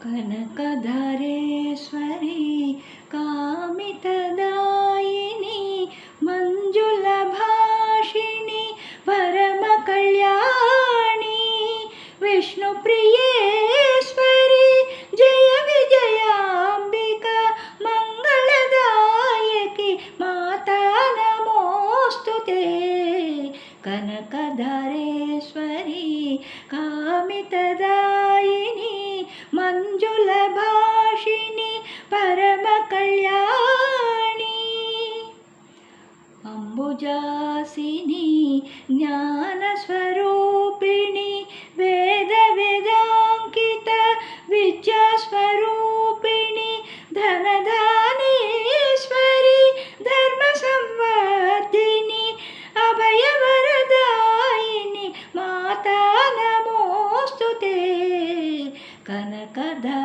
कनकधारेश्वरी कामितदायिनी मंजुलभाषिणी परमकल्याणी विष्णुप्रियेश्वरी जय विजयाम्बिका मंगलदायकी माता नमोस्तुते कनकधारेश्वरी कामितदायिनी मंजुलभाषिणी परमकल्याणी अंबुजासिनी ज्ञानस्वरूपिणी वेदांकित विद्यास्वरूपिणी धनधानेश्वरी धर्मसंवर्धिनी अभयवरदायिनी माता नमोस्तुते कनकधारेश्वरी